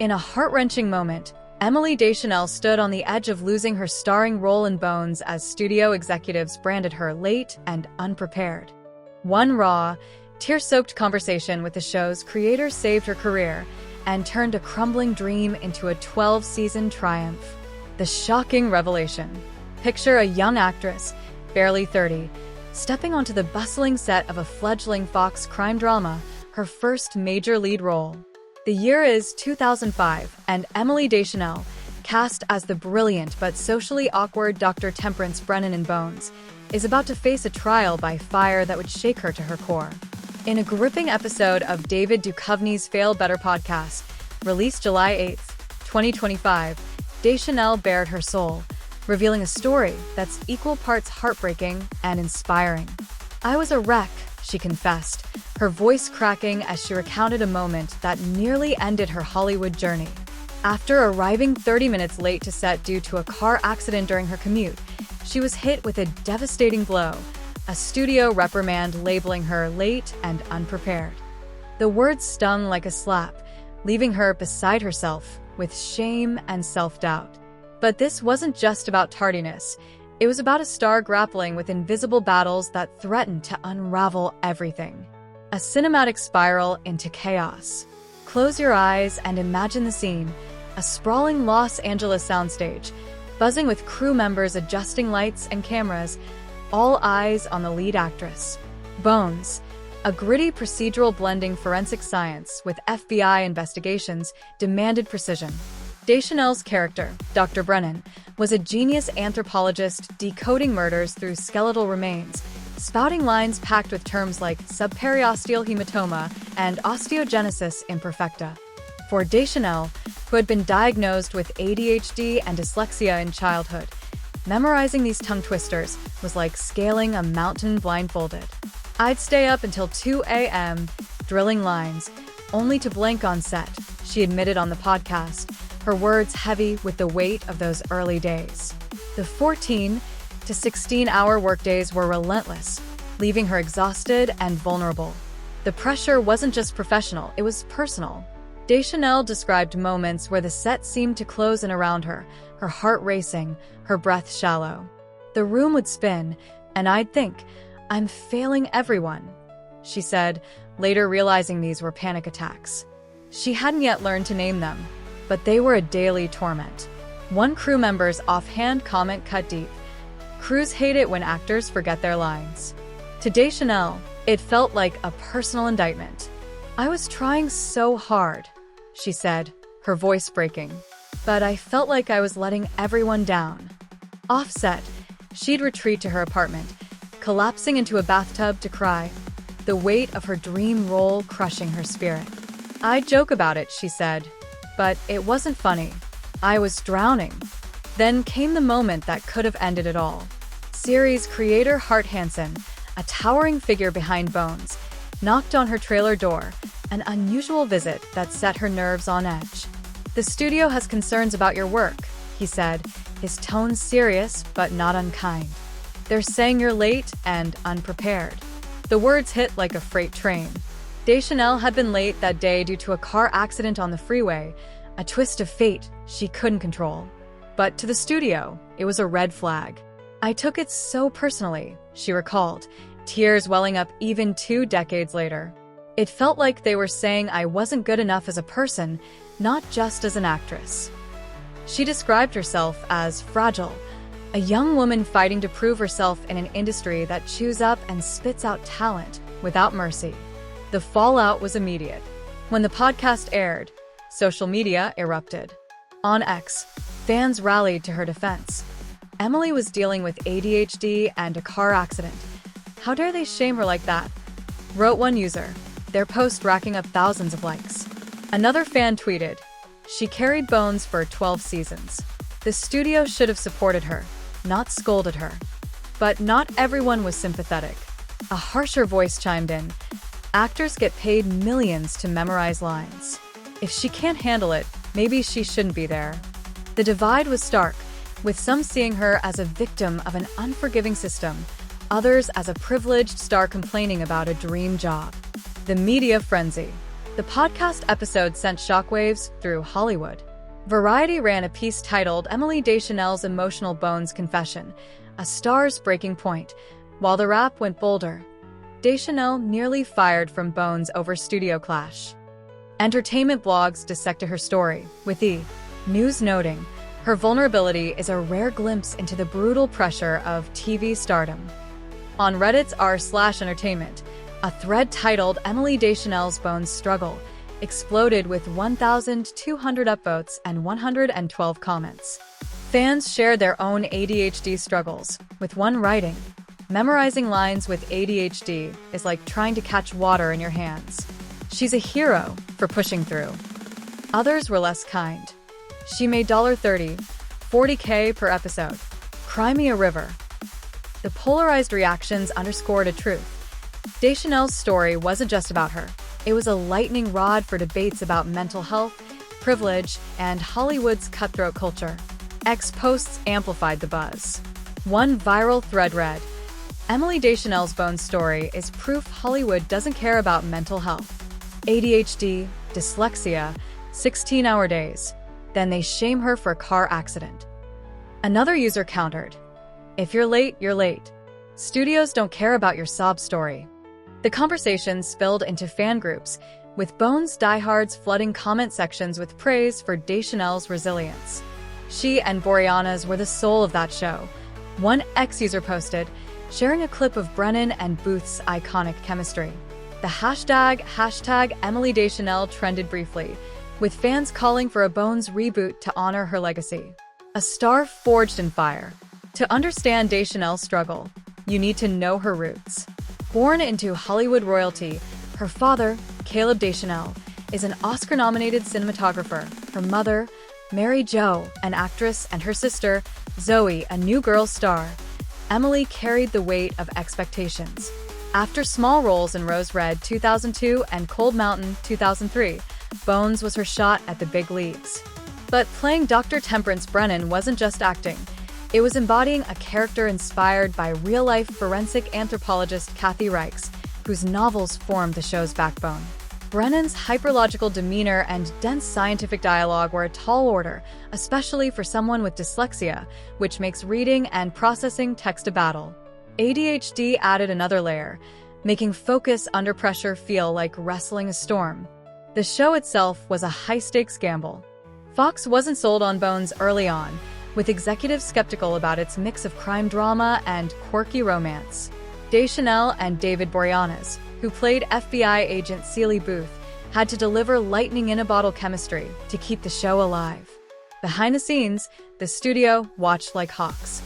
In a heart-wrenching moment, Emily Deschanel stood on the edge of losing her starring role in Bones as studio executives branded her late and unprepared. One raw, tear-soaked conversation with the show's creator saved her career and turned a crumbling dream into a 12-season triumph. The shocking revelation. Picture a young actress, barely 30, stepping onto the bustling set of a fledgling Fox crime drama, her first major lead role. The year is 2005, and Emily Deschanel, cast as the brilliant but socially awkward Dr. Temperance Brennan in Bones, is about to face a trial by fire that would shake her to her core. In a gripping episode of David Duchovny's Fail Better podcast, released July 8, 2025, Deschanel bared her soul, revealing a story that's equal parts heartbreaking and inspiring. "I was a wreck," she confessed, her voice cracking as she recounted a moment that nearly ended her Hollywood journey. After arriving 30 minutes late to set due to a car accident during her commute, she was hit with a devastating blow, a studio reprimand labeling her late and unprepared. The words stung like a slap, leaving her beside herself with shame and self-doubt. But this wasn't just about tardiness. It was about a star grappling with invisible battles that threatened to unravel everything. A cinematic spiral into chaos. Close your eyes and imagine the scene, a sprawling Los Angeles soundstage, buzzing with crew members adjusting lights and cameras, all eyes on the lead actress. Bones, a gritty procedural blending forensic science with FBI investigations, demanded precision. Deschanel's character, Dr. Brennan, was a genius anthropologist decoding murders through skeletal remains, spouting lines packed with terms like subperiosteal hematoma and osteogenesis imperfecta. For Deschanel, who had been diagnosed with ADHD and dyslexia in childhood, memorizing these tongue twisters was like scaling a mountain blindfolded. "I'd stay up until 2 a.m., drilling lines, only to blank on set," she admitted on the podcast, her words heavy with the weight of those early days. The 14 to 16-hour workdays were relentless, leaving her exhausted and vulnerable. The pressure wasn't just professional, it was personal. Deschanel described moments where the set seemed to close in around her, her heart racing, her breath shallow. "The room would spin, and I'd think, I'm failing everyone," she said, later realizing these were panic attacks. She hadn't yet learned to name them, but they were a daily torment. One crew member's offhand comment cut deep. "Crews hate it when actors forget their lines." To Deschanel, it felt like a personal indictment. "I was trying so hard," she said, her voice breaking, "but I felt like I was letting everyone down." Offset, she'd retreat to her apartment, collapsing into a bathtub to cry, the weight of her dream role crushing her spirit. "I'd joke about it," she said, "but it wasn't funny. I was drowning." Then came the moment that could have ended it all. Series creator Hart Hansen, a towering figure behind Bones, knocked on her trailer door, an unusual visit that set her nerves on edge. "The studio has concerns about your work," he said, his tone serious but not unkind. "They're saying you're late and unprepared." The words hit like a freight train. Deschanel had been late that day due to a car accident on the freeway, a twist of fate she couldn't control. But to the studio, it was a red flag. "I took it so personally," she recalled, tears welling up even 2 decades later. "It felt like they were saying I wasn't good enough as a person, not just as an actress." She described herself as fragile, a young woman fighting to prove herself in an industry that chews up and spits out talent without mercy. The fallout was immediate. When the podcast aired, social media erupted. On X, fans rallied to her defense. Emily was dealing with ADHD and a car accident. "How dare they shame her like that?" wrote one user, their post racking up thousands of likes. Another fan tweeted, "She carried Bones for 12 seasons. The studio should have supported her, not scolded her." But not everyone was sympathetic. A harsher voice chimed in, "Actors get paid millions to memorize lines. If she can't handle it, maybe she shouldn't be there." The divide was stark, with some seeing her as a victim of an unforgiving system, others as a privileged star complaining about a dream job. The media frenzy. The podcast episode sent shockwaves through Hollywood. Variety ran a piece titled Emily Deschanel's Emotional Bones Confession, a star's breaking point, while the rap went bolder. Deschanel nearly fired from Bones over studio clash. Entertainment blogs dissected her story, with E! News noting, her vulnerability is a rare glimpse into the brutal pressure of TV stardom. On Reddit's r/entertainment, a thread titled Emily Deschanel's Bones Struggle exploded with 1,200 upvotes and 112 comments. Fans shared their own ADHD struggles, with one writing, "Memorizing lines with ADHD is like trying to catch water in your hands. She's a hero for pushing through." Others were less kind. "She made $30, $40K per episode. Cry me a river." The polarized reactions underscored a truth. Deschanel's story wasn't just about her. It was a lightning rod for debates about mental health, privilege, and Hollywood's cutthroat culture. X posts amplified the buzz. One viral thread read, "Emily Deschanel's Bones story is proof Hollywood doesn't care about mental health. ADHD, dyslexia, 16-hour days. Then they shame her for a car accident." Another user countered, "If you're late, you're late. Studios don't care about your sob story." The conversation spilled into fan groups, with Bones diehards flooding comment sections with praise for Deschanel's resilience. She and Boreanaz were the soul of that show. One X-user posted, sharing a clip of Brennan and Booth's iconic chemistry. The hashtag Emily Deschanel trended briefly, with fans calling for a Bones reboot to honor her legacy. A star forged in fire. To understand Deschanel's struggle, you need to know her roots. Born into Hollywood royalty, her father, Caleb Deschanel, is an Oscar-nominated cinematographer. Her mother, Mary Jo, an actress, and her sister, Zoe, a new girl star. Emily carried the weight of expectations. After small roles in Rose Red 2002 and Cold Mountain 2003, Bones was her shot at the big leagues. But playing Dr. Temperance Brennan wasn't just acting. It was embodying a character inspired by real-life forensic anthropologist Kathy Reichs, whose novels formed the show's backbone. Brennan's hyperlogical demeanor and dense scientific dialogue were a tall order, especially for someone with dyslexia, which makes reading and processing text a battle. ADHD added another layer, making focus under pressure feel like wrestling a storm. The show itself was a high-stakes gamble. Fox wasn't sold on Bones early on, with executives skeptical about its mix of crime drama and quirky romance. Deschanel and David Boreanaz, who played FBI agent Celie Booth, had to deliver lightning-in-a-bottle chemistry to keep the show alive. Behind the scenes, the studio watched like hawks.